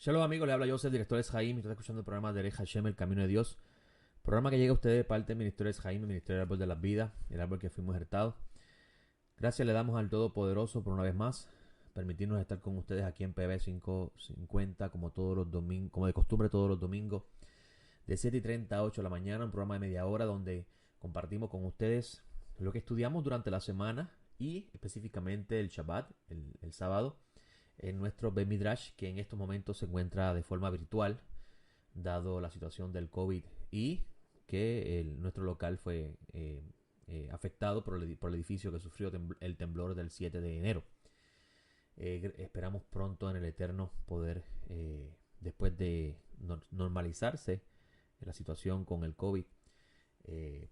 Shalom amigos, le habla Joseph, director de Jaime, y está escuchando el programa de Hashem, el Camino de Dios. Programa que llega a ustedes de parte del Ministerio de Jaime, el Ministerio del Árbol de las Vidas, el árbol que fuimos hertados. Gracias le damos al Todopoderoso por una vez más, permitirnos estar con ustedes aquí en PB 550, como todos los domingos, como de costumbre todos los domingos, de 7:30 a 8 de la mañana, un programa de media hora donde compartimos con ustedes lo que estudiamos durante la semana y específicamente el Shabbat, el sábado, en nuestro Bet Midrash, que en estos momentos se encuentra de forma virtual, dado la situación del COVID y que nuestro local fue afectado por el edificio que sufrió el temblor del 7 de enero. Esperamos pronto en el Eterno poder, después de normalizarse la situación con el COVID,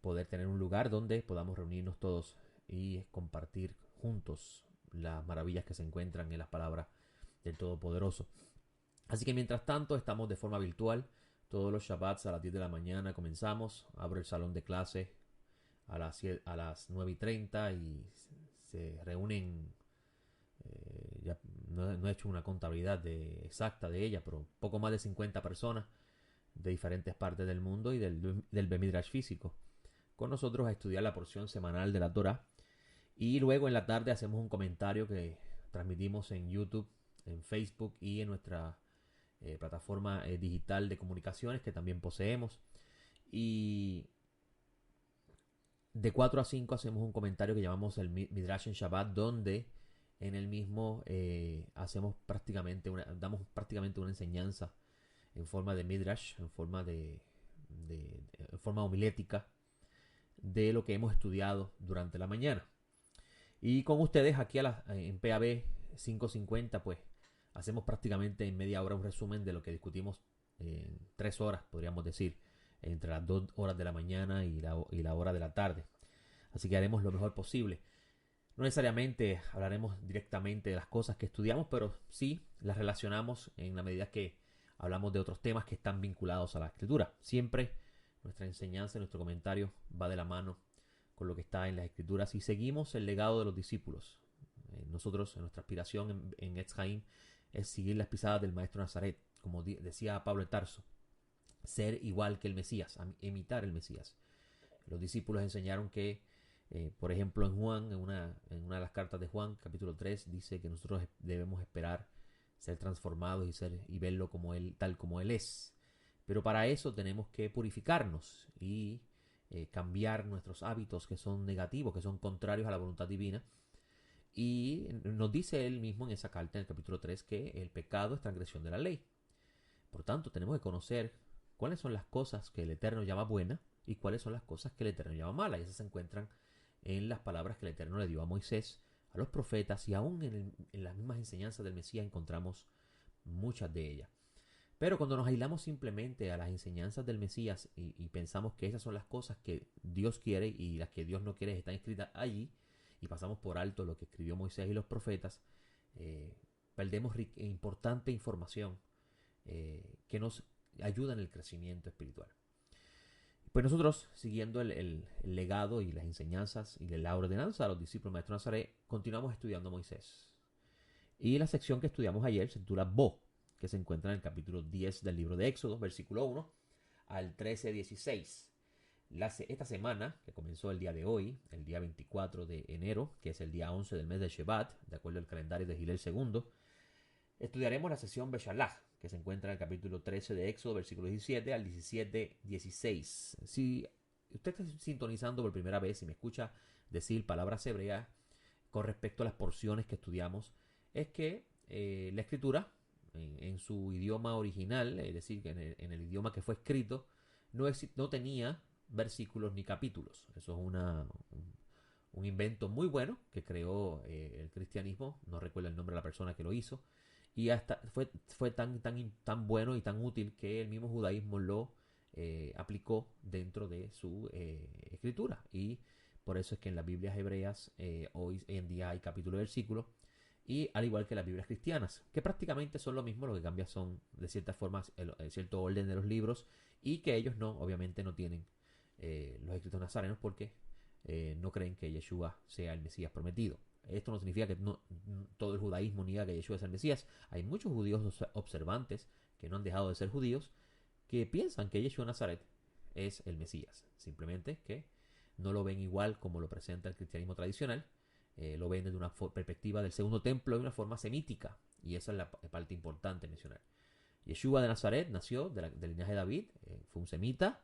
poder tener un lugar donde podamos reunirnos todos y compartir juntos las maravillas que se encuentran en las palabras del Todopoderoso. Así que mientras tanto estamos de forma virtual. Todos los Shabbats a las 10 de la mañana comenzamos. Abro el salón de clase a las 9:30 y se reúnen, ya no he hecho una contabilidad exacta de ella, pero poco más de 50 personas de diferentes partes del mundo y del Bemidrash físico, con nosotros a estudiar la porción semanal de la Torah. Y luego en la tarde hacemos un comentario que transmitimos en YouTube, en Facebook y en nuestra plataforma digital de comunicaciones que también poseemos. Y de 4 a 5 hacemos un comentario que llamamos el Midrash en Shabbat, donde en el mismo damos prácticamente una enseñanza en forma de Midrash, en forma homilética de lo que hemos estudiado durante la mañana. Y con ustedes aquí en PAB 550, pues hacemos prácticamente en media hora un resumen de lo que discutimos en 3 horas, podríamos decir, entre las 2 horas de la mañana y la hora de la tarde. Así que haremos lo mejor posible. No necesariamente hablaremos directamente de las cosas que estudiamos, pero sí las relacionamos en la medida que hablamos de otros temas que están vinculados a la escritura. Siempre nuestra enseñanza, nuestro comentario va de la mano con lo que está en las escrituras y seguimos el legado de los discípulos. Nosotros, nuestra aspiración en Etz Haim es seguir las pisadas del maestro Nazaret, como decía Pablo de Tarso, ser igual que el Mesías, imitar el Mesías. Los discípulos enseñaron que, por ejemplo, en Juan, en una de las cartas de Juan, capítulo 3, dice que nosotros debemos esperar ser transformados y verlo como él, tal como él es. Pero para eso tenemos que purificarnos y cambiar nuestros hábitos que son negativos, que son contrarios a la voluntad divina. Y nos dice él mismo en esa carta, en el capítulo 3, que el pecado es transgresión de la ley. Por tanto, tenemos que conocer cuáles son las cosas que el Eterno llama buenas y cuáles son las cosas que el Eterno llama malas. Y esas se encuentran en las palabras que el Eterno le dio a Moisés, a los profetas, y aún en las mismas enseñanzas del Mesías encontramos muchas de ellas. Pero cuando nos aislamos simplemente a las enseñanzas del Mesías y pensamos que esas son las cosas que Dios quiere y las que Dios no quiere están escritas allí, y pasamos por alto lo que escribió Moisés y los profetas, perdemos importante información que nos ayuda en el crecimiento espiritual. Pues nosotros, siguiendo el legado y las enseñanzas y la ordenanza a los discípulos del maestro Nazaret, continuamos estudiando a Moisés. Y la sección que estudiamos ayer se titula Bo, que se encuentra en el capítulo 10 del libro de Éxodo, versículo 1 al 13:16. Esta semana, que comenzó el día de hoy, el día 24 de enero, que es el día 11 del mes de Shevat, de acuerdo al calendario de Gilel II, estudiaremos la sesión Beshalach, que se encuentra en el capítulo 13 de Éxodo, versículo 17 al 17:16. Si usted está sintonizando por primera vez y me escucha decir palabras hebreas con respecto a las porciones que estudiamos, es que la escritura, en su idioma original, es decir, que en el idioma que fue escrito, no tenía versículos ni capítulos. Eso es un invento muy bueno que creó el cristianismo. No recuerdo el nombre de la persona que lo hizo. Y hasta fue tan bueno y tan útil que el mismo judaísmo lo aplicó dentro de su escritura. Y por eso es que en las Biblias hebreas hoy en día hay capítulo y versículo. Y al igual que las Biblias cristianas, que prácticamente son lo mismo, lo que cambia son de cierta forma el cierto orden de los libros, y que ellos obviamente no tienen los escritos nazarenos porque no creen que Yeshua sea el Mesías prometido. Esto no significa que todo el judaísmo niega que Yeshua es el Mesías. Hay muchos judíos observantes que no han dejado de ser judíos, que piensan que Yeshua Nazaret es el Mesías. Simplemente que no lo ven igual como lo presenta el cristianismo tradicional. Lo ven desde una perspectiva del segundo templo de una forma semítica. Y esa es la parte importante mencionar. Yeshua de Nazaret nació del linaje de David, fue un semita,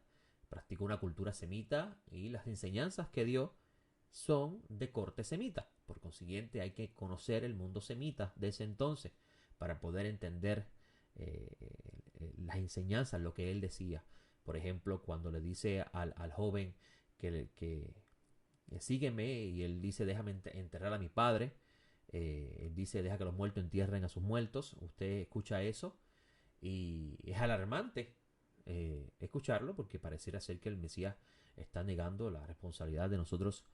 practicó una cultura semita y las enseñanzas que dio son de corte semita. Por consiguiente, hay que conocer el mundo semita de ese entonces para poder entender las enseñanzas, lo que él decía. Por ejemplo, cuando le dice al joven que sígueme, y él dice, déjame enterrar a mi padre. Él dice, deja que los muertos entierren a sus muertos. Usted escucha eso y es alarmante escucharlo, porque pareciera ser que el Mesías está negando la responsabilidad de nosotros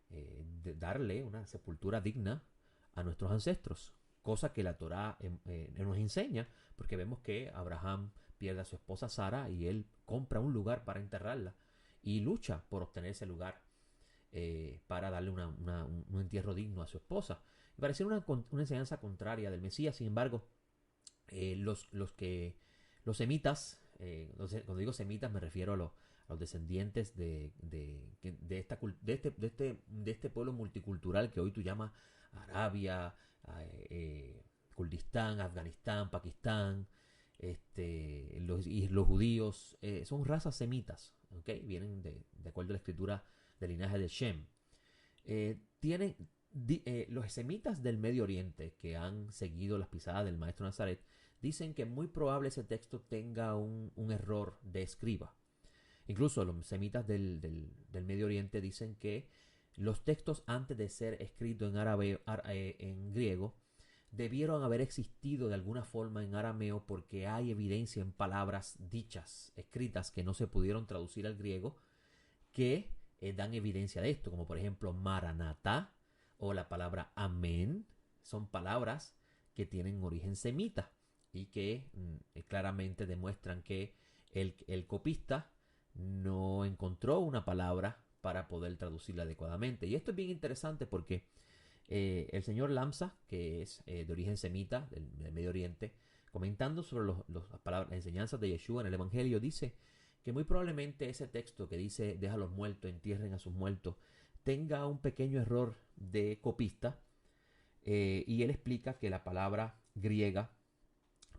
de darle una sepultura digna a nuestros ancestros, cosa que la Torá nos enseña, porque vemos que Abraham pierde a su esposa Sara y él compra un lugar para enterrarla y lucha por obtener ese lugar para darle un entierro digno a su esposa. Me pareció una enseñanza contraria del Mesías. Sin embargo, los semitas, cuando digo semitas me refiero a los descendientes de este pueblo multicultural que hoy tú llamas Arabia, Kurdistán, Afganistán, Pakistán, los judíos, son razas semitas, ¿okay? Vienen de acuerdo a la escritura del linaje de Shem. Tienen los semitas del Medio Oriente que han seguido las pisadas del maestro Nazaret dicen que muy probable ese texto tenga un error de escriba. Incluso los semitas del Medio Oriente dicen que los textos, antes de ser escritos en griego, debieron haber existido de alguna forma en arameo, porque hay evidencia en palabras dichas, escritas, que no se pudieron traducir al griego, que dan evidencia de esto, como por ejemplo Maranatá o la palabra amén. Son palabras que tienen origen semita y que claramente demuestran que el copista no encontró una palabra para poder traducirla adecuadamente. Y esto es bien interesante porque el señor Lamsa, que es de origen semita del Medio Oriente, comentando sobre las enseñanzas de Yeshua en el Evangelio, dice que muy probablemente ese texto que dice deja a los muertos, entierren a sus muertos, tenga un pequeño error de copista, y él explica que la palabra griega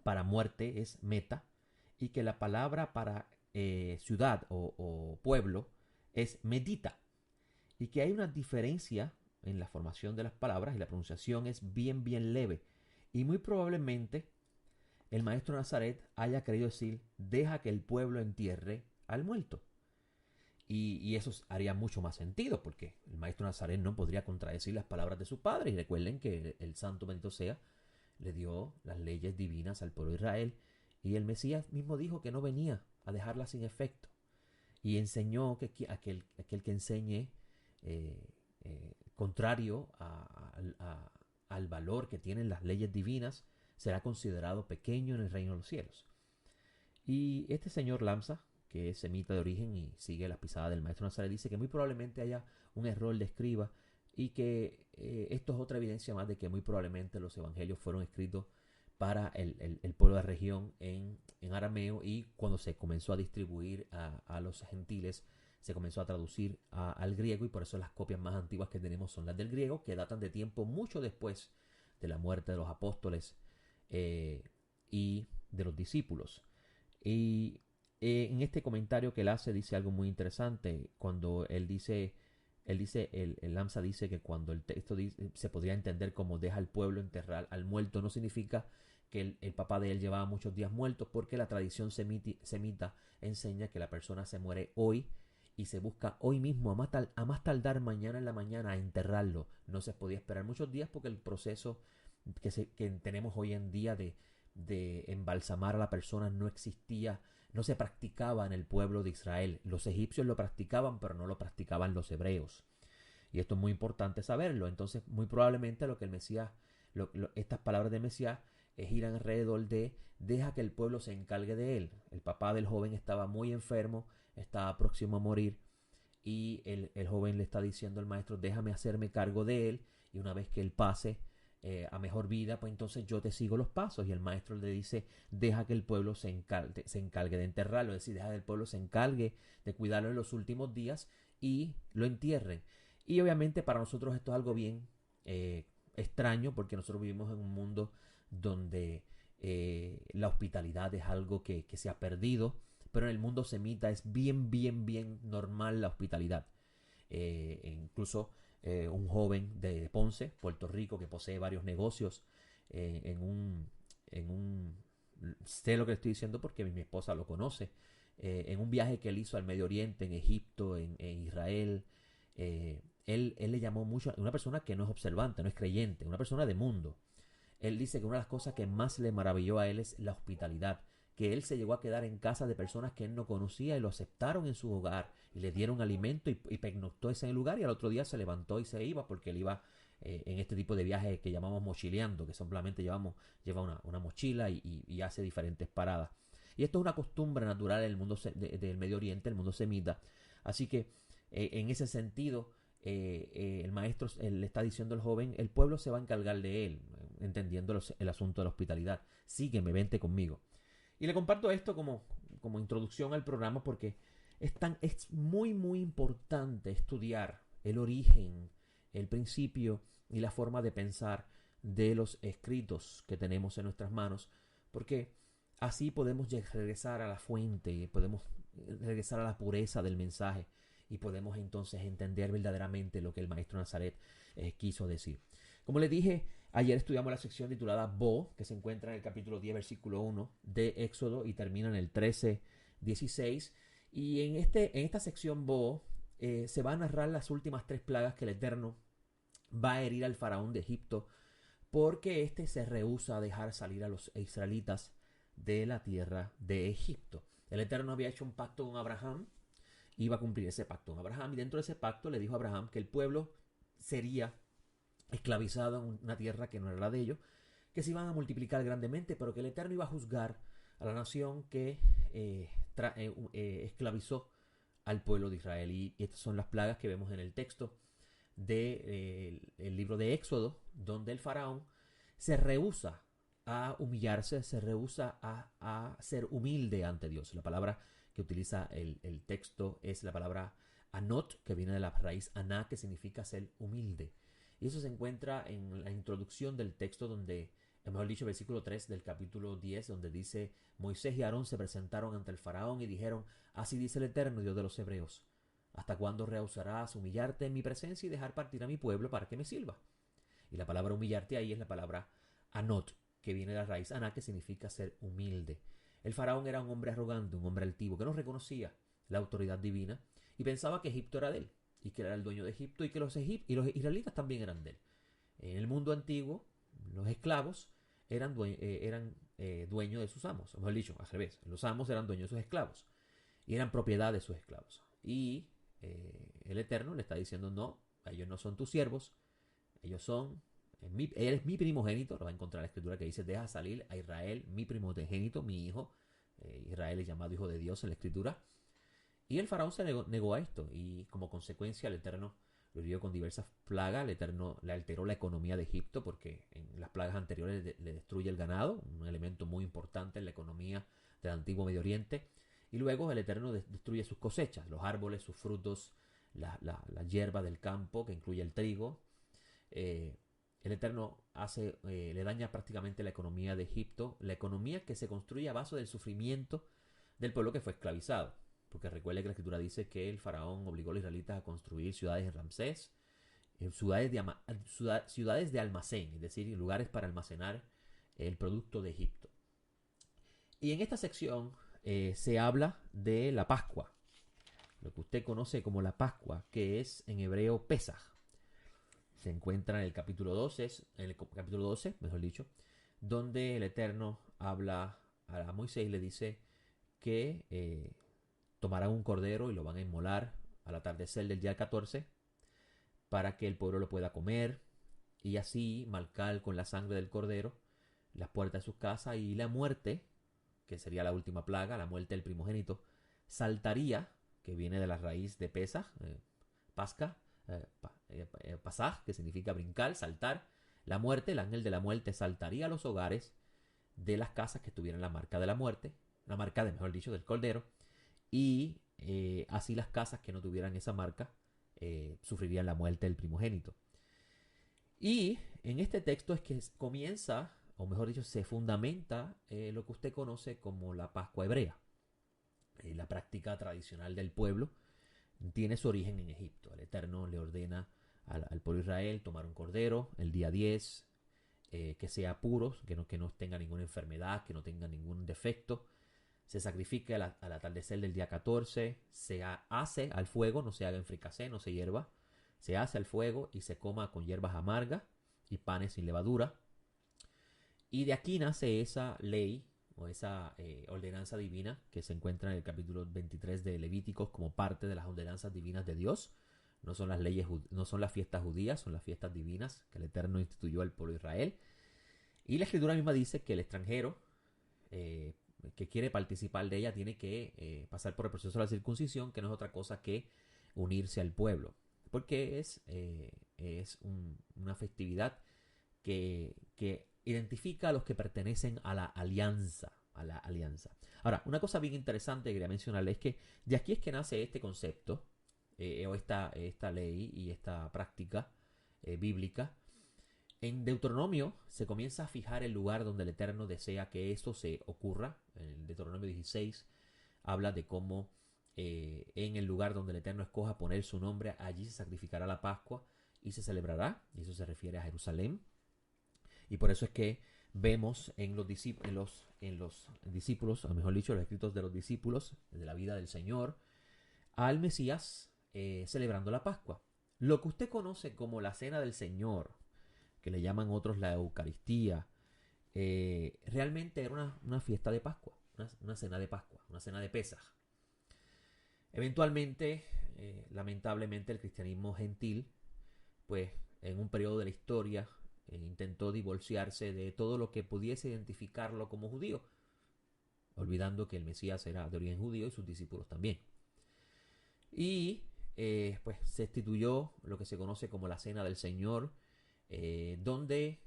para muerte es meta, y que la palabra para ciudad o pueblo es medita, y que hay una diferencia en la formación de las palabras y la pronunciación es bien leve, y muy probablemente el maestro Nazaret haya querido decir deja que el pueblo entierre al muerto. Y eso haría mucho más sentido, porque el maestro Nazaret no podría contradecir las palabras de su padre. Y recuerden que el santo bendito sea le dio las leyes divinas al pueblo de Israel, y el Mesías mismo dijo que no venía a dejarlas sin efecto, y enseñó que aquel que enseñe contrario al valor que tienen las leyes divinas será considerado pequeño en el reino de los cielos. Y este señor Lamsa, que es semita de origen y sigue las pisadas del maestro Nazaret, dice que muy probablemente haya un error de escriba, y que esto es otra evidencia más de que muy probablemente los evangelios fueron escritos para el pueblo de la región en arameo, y cuando se comenzó a distribuir a los gentiles se comenzó a traducir al griego, y por eso las copias más antiguas que tenemos son las del griego, que datan de tiempo mucho después de la muerte de los apóstoles y de los discípulos. Y en este comentario que él hace dice algo muy interesante. Cuando el Lamsa dice que cuando el texto se podría entender como deja al pueblo enterrar al muerto, no significa que el papá de él llevaba muchos días muertos, porque la tradición semita enseña que la persona se muere hoy y se busca hoy mismo, a más tardar mañana en la mañana, a enterrarlo. No se podía esperar muchos días, porque el proceso que tenemos hoy en día de embalsamar a la persona no existía, no se practicaba en el pueblo de Israel. Los egipcios lo practicaban, pero no lo practicaban los hebreos. Y esto es muy importante saberlo. Entonces, muy probablemente lo que el Mesías, estas palabras del Mesías giran alrededor de deja que el pueblo se encargue de él. El papá del joven estaba muy enfermo, estaba próximo a morir, y el joven le está diciendo al maestro, déjame hacerme cargo de él, y una vez que él pase, a mejor vida, pues entonces yo te sigo los pasos. Y el maestro le dice, deja que el pueblo se encargue de enterrarlo, es decir, deja que el pueblo se encargue de cuidarlo en los últimos días y lo entierren. Y obviamente para nosotros esto es algo bien extraño, porque nosotros vivimos en un mundo donde la hospitalidad es algo que se ha perdido, pero en el mundo semita es bien, bien, bien normal la hospitalidad. Incluso un joven de Ponce, Puerto Rico, que posee varios negocios en un... Sé lo que estoy diciendo porque mi esposa lo conoce. En un viaje que él hizo al Medio Oriente, en Egipto, en Israel, él le llamó mucho a una persona que no es observante, no es creyente, una persona de mundo. Él dice que una de las cosas que más le maravilló a él es la hospitalidad, que él se llegó a quedar en casa de personas que él no conocía y lo aceptaron en su hogar y le dieron alimento y pernoctó ese lugar, y al otro día se levantó y se iba, porque él iba en este tipo de viajes que llamamos mochileando, que simplemente lleva una mochila y hace diferentes paradas. Y esto es una costumbre natural en el mundo del Medio Oriente, el mundo semita. Así que en ese sentido, el maestro le está diciendo al joven, el pueblo se va a encargar de él, entendiendo el asunto de la hospitalidad. Sígueme, vente conmigo. Y le comparto esto como introducción al programa, porque es muy, muy importante estudiar el origen, el principio y la forma de pensar de los escritos que tenemos en nuestras manos, porque así podemos regresar a la fuente, podemos regresar a la pureza del mensaje y podemos entonces entender verdaderamente lo que el maestro Nazaret quiso decir. Como les dije, ayer estudiamos la sección titulada Bo, que se encuentra en el capítulo 10, versículo 1 de Éxodo y termina en el 13, 16. Y en esta sección Bo se va a narrar las últimas 3 plagas que el Eterno va a herir al faraón de Egipto, porque éste se rehúsa a dejar salir a los israelitas de la tierra de Egipto. El Eterno había hecho un pacto con Abraham, iba a cumplir ese pacto con Abraham, y dentro de ese pacto le dijo a Abraham que el pueblo sería esclavizado en una tierra que no era la de ellos, que se iban a multiplicar grandemente, pero que el Eterno iba a juzgar a la nación que esclavizó al pueblo de Israel. Y estas son las plagas que vemos en el texto del libro de Éxodo, donde el faraón se rehúsa a humillarse, se rehúsa a ser humilde ante Dios. La palabra que utiliza el texto es la palabra anot, que viene de la raíz aná, que significa ser humilde. Y eso se encuentra en la introducción del texto, donde, mejor dicho, versículo 3 del capítulo 10, donde dice, Moisés y Aarón se presentaron ante el faraón y dijeron, así dice el Eterno, Dios de los hebreos, ¿hasta cuándo rehusarás humillarte en mi presencia y dejar partir a mi pueblo para que me sirva? Y la palabra humillarte ahí es la palabra anot, que viene de la raíz aná, que significa ser humilde. El faraón era un hombre arrogante, un hombre altivo, que no reconocía la autoridad divina y pensaba que Egipto era de él, y que era el dueño de Egipto, y que los israelitas también eran de él. En el mundo antiguo, los esclavos eran dueños de sus amos, o mejor dicho, al revés, los amos eran dueños de sus esclavos y eran propiedad de sus esclavos. Y el Eterno le está diciendo, no, ellos no son tus siervos, ellos son, él es mi primogénito. Lo va a encontrar la escritura que dice, deja salir a Israel, mi primogénito, mi hijo. Israel es llamado hijo de Dios en la escritura. Y el faraón se negó a esto, y como consecuencia el Eterno lo hirió con diversas plagas. El Eterno le alteró la economía de Egipto, porque en las plagas anteriores le destruye el ganado, un elemento muy importante en la economía del antiguo Medio Oriente. Y luego el Eterno destruye sus cosechas, los árboles, sus frutos, la hierba del campo, que incluye el trigo. El Eterno le daña prácticamente la economía de Egipto, la economía que se construye a base del sufrimiento del pueblo que fue esclavizado. Porque recuerde que la escritura dice que el faraón obligó a los israelitas a construir ciudades en Ramsés, ciudades de almacén, es decir, lugares para almacenar el producto de Egipto. Y en esta sección se habla de la Pascua, lo que usted conoce como la Pascua, que es en hebreo Pesaj. Se encuentra en el capítulo 12, mejor dicho, donde el Eterno habla a Moisés y le dice que tomarán un cordero y lo van a inmolar al atardecer del día 14 para que el pueblo lo pueda comer, y así marcar con la sangre del cordero las puertas de sus casas. Y la muerte, que sería la última plaga, la muerte del primogénito, saltaría, que viene de la raíz de Pesaj, Pasca, Pasaj, que significa brincar, saltar, la muerte, el ángel de la muerte saltaría a los hogares de las casas que tuvieran la marca de la muerte, la marca de, mejor dicho, del cordero, y así las casas que no tuvieran esa marca sufrirían la muerte del primogénito. Y en este texto es que comienza, o mejor dicho, se fundamenta lo que usted conoce como la Pascua hebrea. La práctica tradicional del pueblo tiene su origen en Egipto. El Eterno le ordena al pueblo de Israel tomar un cordero el día 10, que sea puro, que no tenga ninguna enfermedad, que no tenga ningún defecto. Se sacrifica al atardecer del día 14, se hace al fuego, no se haga en fricasé, no se hierva. Se hace al fuego y se coma con hierbas amargas y panes sin levadura. Y de aquí nace esa ley o esa ordenanza divina que se encuentra en el capítulo 23 de Levíticos como parte de las ordenanzas divinas de Dios. No son las leyes, no son las fiestas judías, son las fiestas divinas que el Eterno instituyó al pueblo de Israel. Y la escritura misma dice que el extranjero que quiere participar de ella tiene que pasar por el proceso de la circuncisión, que no es otra cosa que unirse al pueblo, porque es una festividad que identifica a los que pertenecen a la alianza. Ahora, una cosa bien interesante que quería mencionarles es que de aquí es que nace este concepto, o esta ley y esta práctica bíblica. En Deuteronomio se comienza a fijar el lugar donde el Eterno desea que esto se ocurra. En Deuteronomio 16 habla de cómo en el lugar donde el Eterno escoja poner su nombre, allí se sacrificará la Pascua y se celebrará. Y eso se refiere a Jerusalén. Y por eso es que vemos en los discípulos, o mejor dicho, los escritos de los discípulos de la vida del Señor, al Mesías celebrando la Pascua. Lo que usted conoce como la Cena del Señor, que le llaman otros la Eucaristía, realmente era una fiesta de Pascua, una cena de Pascua, una cena de Pesaj. Eventualmente, lamentablemente, el cristianismo gentil, pues en un periodo de la historia, intentó divorciarse de todo lo que pudiese identificarlo como judío, olvidando que el Mesías era de origen judío y sus discípulos también. Y pues se instituyó lo que se conoce como la Cena del Señor, donde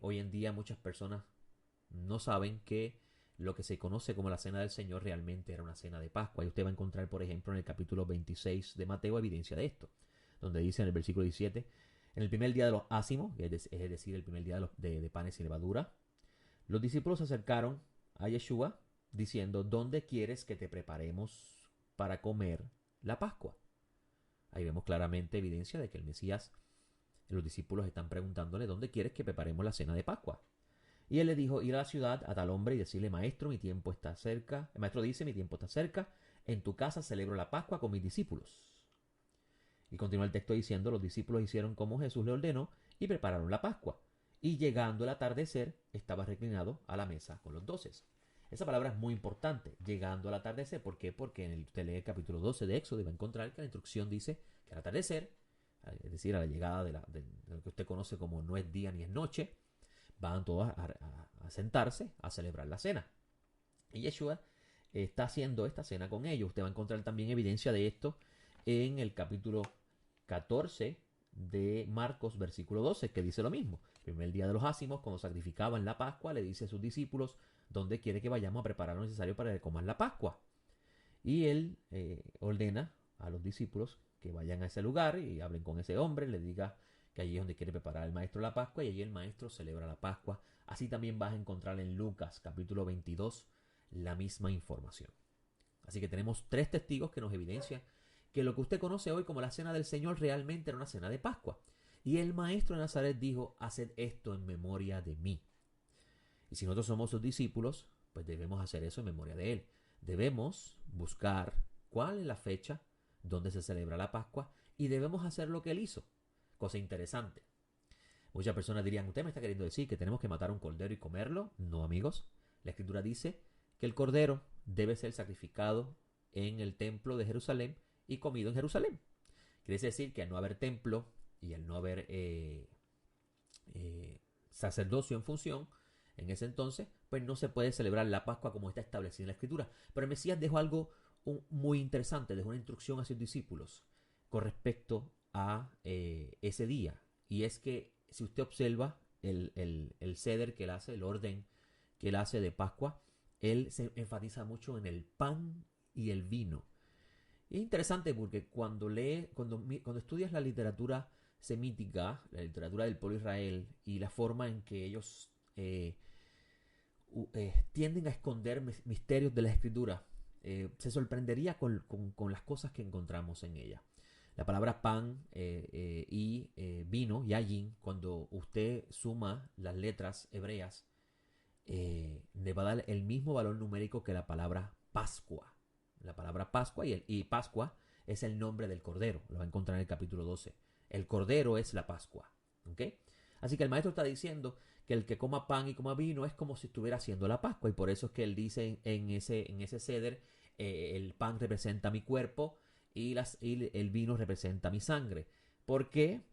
hoy en día muchas personas no saben que lo que se conoce como la Cena del Señor realmente era una cena de Pascua. Y usted va a encontrar, por ejemplo, en el capítulo 26 de Mateo evidencia de esto, donde dice en el versículo 17: en el primer día de los ácimos, es decir, el primer día de panes sin levadura, los discípulos se acercaron a Yeshua diciendo: ¿dónde quieres que te preparemos para comer la Pascua? Ahí vemos claramente evidencia de que el Mesías, los discípulos están preguntándole: ¿dónde quieres que preparemos la cena de Pascua? Y él le dijo: ir a la ciudad a tal hombre y decirle: maestro, mi tiempo está cerca. El maestro dice: mi tiempo está cerca. En tu casa celebro la Pascua con mis discípulos. Y continúa el texto diciendo: los discípulos hicieron como Jesús le ordenó y prepararon la Pascua. Y llegando el atardecer, estaba reclinado a la mesa con los 12. Esa palabra es muy importante, llegando al atardecer. ¿Por qué? Porque usted lee el capítulo 12 de Éxodo y va a encontrar que la instrucción dice que al atardecer, es decir, a la llegada de lo que usted conoce como no es día ni es noche, van todos a sentarse a celebrar la cena. Y Yeshua está haciendo esta cena con ellos. Usted va a encontrar también evidencia de esto en el capítulo 14 de Marcos, versículo 12, que dice lo mismo. El primer día de los ácimos, cuando sacrificaban la Pascua, le dice a sus discípulos: ¿dónde quiere que vayamos a preparar lo necesario para comer la Pascua? Y él ordena a los discípulos que vayan a ese lugar y hablen con ese hombre, le diga que allí es donde quiere preparar el maestro la Pascua, y allí el maestro celebra la Pascua. Así también vas a encontrar en Lucas capítulo 22 la misma información. Así que tenemos 3 testigos que nos evidencian que lo que usted conoce hoy como la cena del Señor realmente era una cena de Pascua. Y el maestro de Nazaret dijo: haced esto en memoria de mí. Y si nosotros somos sus discípulos, pues debemos hacer eso en memoria de él. Debemos buscar cuál es la fecha donde se celebra la Pascua y debemos hacer lo que él hizo. Cosa interesante. Muchas personas dirían: ¿usted me está queriendo decir que tenemos que matar un cordero y comerlo? No, amigos. La Escritura dice que el cordero debe ser sacrificado en el templo de Jerusalén y comido en Jerusalén. Quiere decir que al no haber templo y al no haber sacerdocio en función, en ese entonces, pues no se puede celebrar la Pascua como está establecido en la Escritura. Pero el Mesías dejó algo muy interesante, dejó una instrucción a sus discípulos con respecto a ese día. Y es que si usted observa el ceder que él hace, el orden que él hace de Pascua, él se enfatiza mucho en el pan y el vino. Y es interesante porque cuando estudias la literatura semítica, la literatura del pueblo de Israel y la forma en que ellos tienden a esconder misterios de la escritura, se sorprendería con las cosas que encontramos en ella. La palabra pan y vino, yayin, cuando usted suma las letras hebreas, le va a dar el mismo valor numérico que la palabra Pascua. La palabra Pascua y Pascua es el nombre del Cordero. Lo va a encontrar en el capítulo 12. El Cordero es la Pascua. ¿Okay? Así que el maestro está diciendo que el que coma pan y coma vino es como si estuviera haciendo la Pascua. Y por eso es que él dice en ese ceder, el pan representa mi cuerpo y el vino representa mi sangre. ¿Por qué?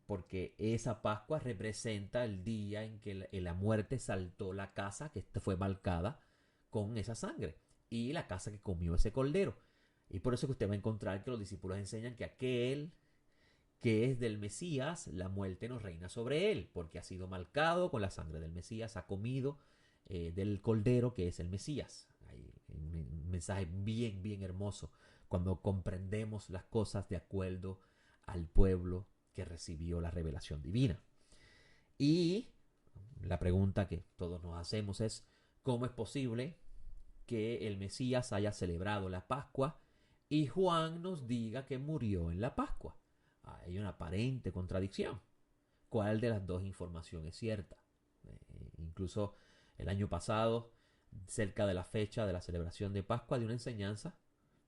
Porque esa Pascua representa el día en que la muerte saltó la casa que fue marcada con esa sangre y la casa que comió ese cordero. Y por eso que usted va a encontrar que los discípulos enseñan que aquel que es del Mesías, la muerte no reina sobre él, porque ha sido marcado con la sangre del Mesías, ha comido del cordero que es el Mesías. Hay un mensaje bien, bien hermoso cuando comprendemos las cosas de acuerdo al pueblo que recibió la revelación divina. Y la pregunta que todos nos hacemos es, ¿cómo es posible que el Mesías haya celebrado la Pascua y Juan nos diga que murió en la Pascua? Hay una aparente contradicción. ¿Cuál de las dos informaciones es cierta? Incluso el año pasado, cerca de la fecha de la celebración de Pascua, de una enseñanza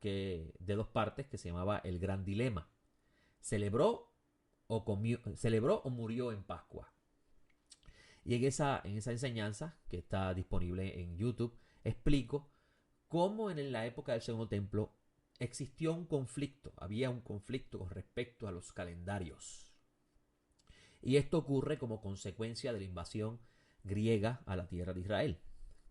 de dos partes que se llamaba El Gran Dilema. ¿Celebró o murió en Pascua? Y en esa enseñanza, que está disponible en YouTube, explico cómo en la época del Segundo Templo existió un conflicto, había un conflicto con respecto a los calendarios. Y esto ocurre como consecuencia de la invasión griega a la tierra de Israel.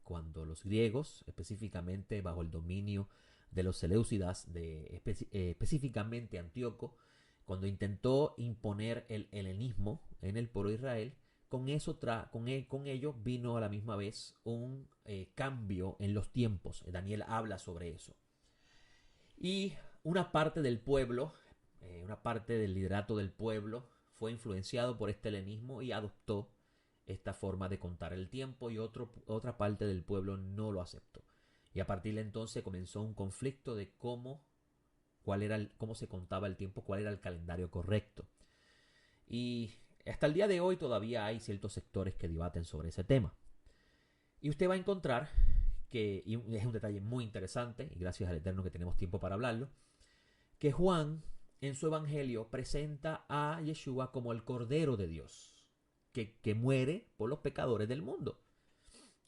Cuando los griegos, específicamente bajo el dominio de los Seleucidas, específicamente Antíoco, cuando intentó imponer el helenismo en el pueblo de Israel, con ello vino a la misma vez un cambio en los tiempos. Daniel habla sobre eso. Y una parte del pueblo, una parte del liderato del pueblo, fue influenciado por este helenismo y adoptó esta forma de contar el tiempo, y otra parte del pueblo no lo aceptó. Y a partir de entonces comenzó un conflicto de cómo se contaba el tiempo, cuál era el calendario correcto. Y hasta el día de hoy todavía hay ciertos sectores que debaten sobre ese tema. Y usted va a encontrar y es un detalle muy interesante, y gracias al Eterno que tenemos tiempo para hablarlo, que Juan en su evangelio presenta a Yeshua como el Cordero de Dios, que muere por los pecadores del mundo.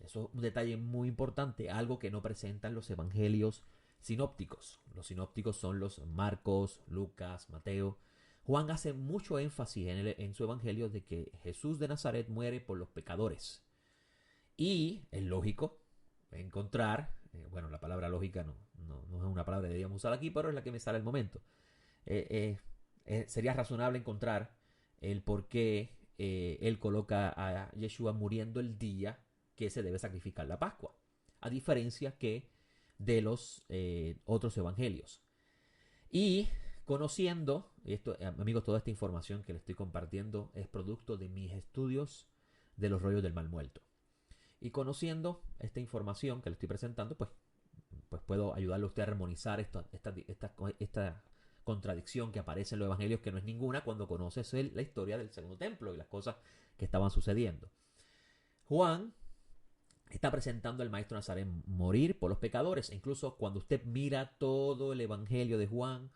Eso es un detalle muy importante, algo que no presentan los evangelios sinópticos. Los sinópticos son los Marcos, Lucas, Mateo. Juan hace mucho énfasis en su evangelio de que Jesús de Nazaret muere por los pecadores. Y es lógico encontrar, la palabra lógica no es una palabra que deberíamos usar aquí, pero es la que me sale al momento. Sería razonable encontrar el por qué él coloca a Yeshua muriendo el día que se debe sacrificar la Pascua, a diferencia que de los otros evangelios. Y conociendo, esto, amigos, toda esta información que les estoy compartiendo es producto de mis estudios de los rollos del mal muerto. Y conociendo esta información que le estoy presentando, pues puedo ayudarle a usted a armonizar esta contradicción que aparece en los evangelios, que no es ninguna cuando conoces la historia del Segundo Templo y las cosas que estaban sucediendo. Juan está presentando al Maestro Nazaret morir por los pecadores. Incluso cuando usted mira todo el evangelio de Juan,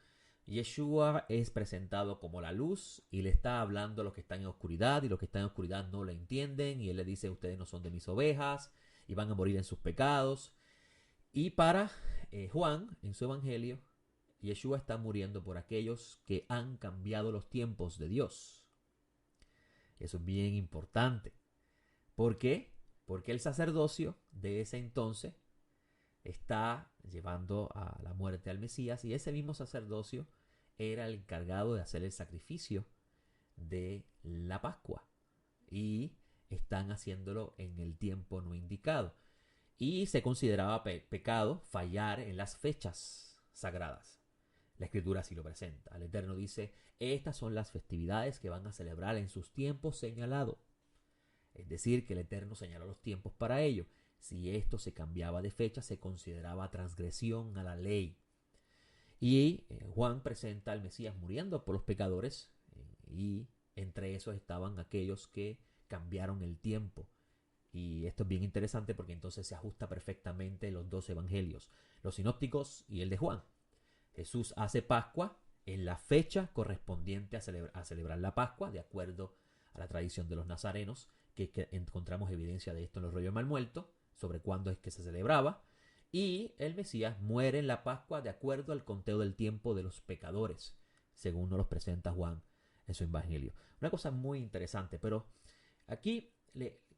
Yeshua es presentado como la luz y le está hablando a los que están en oscuridad, y los que están en oscuridad no lo entienden, y él le dice: ustedes no son de mis ovejas y van a morir en sus pecados. Y para Juan, en su evangelio, Yeshua está muriendo por aquellos que han cambiado los tiempos de Dios. Eso es bien importante. ¿Por qué? Porque el sacerdocio de ese entonces está llevando a la muerte al Mesías, y ese mismo sacerdocio era el encargado de hacer el sacrificio de la Pascua. Y están haciéndolo en el tiempo no indicado. Y se consideraba pecado fallar en las fechas sagradas. La Escritura así lo presenta. El Eterno dice, estas son las festividades que van a celebrar en sus tiempos señalados. Es decir, que el Eterno señaló los tiempos para ello. Si esto se cambiaba de fecha, se consideraba transgresión a la ley. Y Juan presenta al Mesías muriendo por los pecadores, y entre esos estaban aquellos que cambiaron el tiempo. Y esto es bien interesante porque entonces se ajusta perfectamente los dos evangelios, los sinópticos y el de Juan. Jesús hace Pascua en la fecha correspondiente a celebrar la Pascua, de acuerdo a la tradición de los nazarenos, que encontramos evidencia de esto en los rollos de Mal Muerto, sobre cuándo es que se celebraba. Y el Mesías muere en la Pascua de acuerdo al conteo del tiempo de los pecadores, según nos los presenta Juan en su evangelio. Una cosa muy interesante, pero aquí,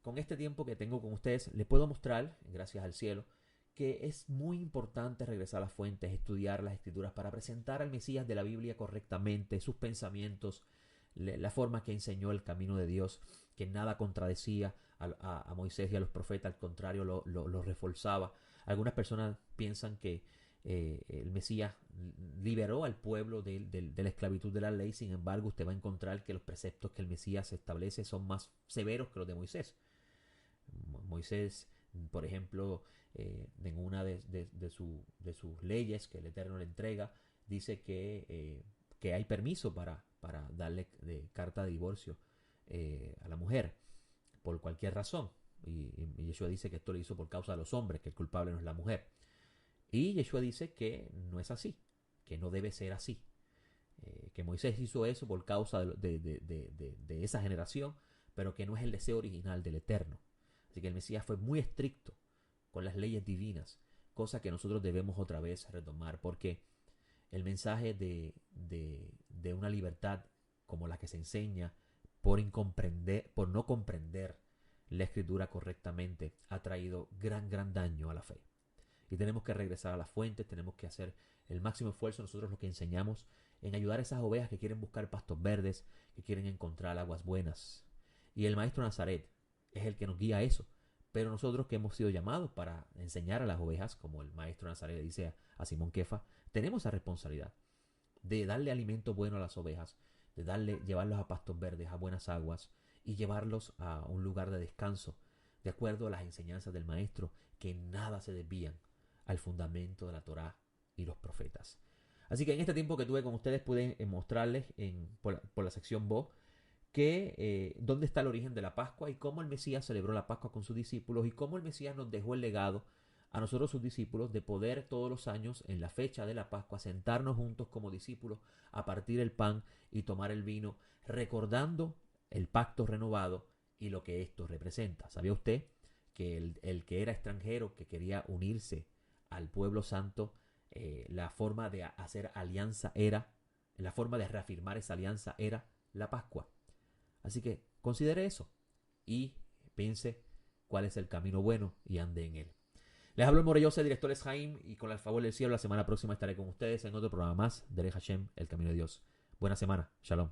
con este tiempo que tengo con ustedes, les puedo mostrar, gracias al cielo, que es muy importante regresar a las fuentes, estudiar las Escrituras para presentar al Mesías de la Biblia correctamente, sus pensamientos, la forma que enseñó el camino de Dios, que nada contradecía a Moisés y a los profetas, al contrario, lo reforzaba. Algunas personas piensan que el Mesías liberó al pueblo de la esclavitud de la ley. Sin embargo, usted va a encontrar que los preceptos que el Mesías establece son más severos que los de Moisés. Moisés, por ejemplo, en una de sus leyes que el Eterno le entrega, dice que hay permiso para darle carta de divorcio a la mujer por cualquier razón. Y Yeshua dice que esto lo hizo por causa de los hombres, que el culpable no es la mujer. Y Yeshua dice que no es así, que no debe ser así. Que Moisés hizo eso por causa de esa generación, pero que no es el deseo original del Eterno. Así que el Mesías fue muy estricto con las leyes divinas, cosa que nosotros debemos otra vez retomar, porque el mensaje de una libertad como la que se enseña por no comprender la Escritura correctamente ha traído gran daño a la fe. Y tenemos que regresar a las fuentes, tenemos que hacer el máximo esfuerzo nosotros los que enseñamos en ayudar a esas ovejas que quieren buscar pastos verdes, que quieren encontrar aguas buenas. Y el Maestro Nazaret es el que nos guía a eso. Pero nosotros que hemos sido llamados para enseñar a las ovejas, como el Maestro Nazaret le dice a Simón Kefa, tenemos esa responsabilidad de darle alimento bueno a las ovejas, de llevarlos a pastos verdes, a buenas aguas, y llevarlos a un lugar de descanso, de acuerdo a las enseñanzas del Maestro, que en nada se desvían al fundamento de la Torá y los profetas. Así que en este tiempo que tuve con ustedes pude mostrarles por la sección Bo que dónde está el origen de la Pascua y cómo el Mesías celebró la Pascua con sus discípulos y cómo el Mesías nos dejó el legado a nosotros sus discípulos de poder todos los años en la fecha de la Pascua sentarnos juntos como discípulos a partir el pan y tomar el vino, recordando el pacto renovado y lo que esto representa. ¿Sabía usted que el que era extranjero, que quería unirse al pueblo santo, la forma de hacer alianza la forma de reafirmar esa alianza era la Pascua? Así que considere eso y piense cuál es el camino bueno y ande en él. Les hablo el Morellosa, director es Jaime, y con el favor del cielo la semana próxima estaré con ustedes en otro programa más de Hashem, el camino de Dios. Buena semana. Shalom.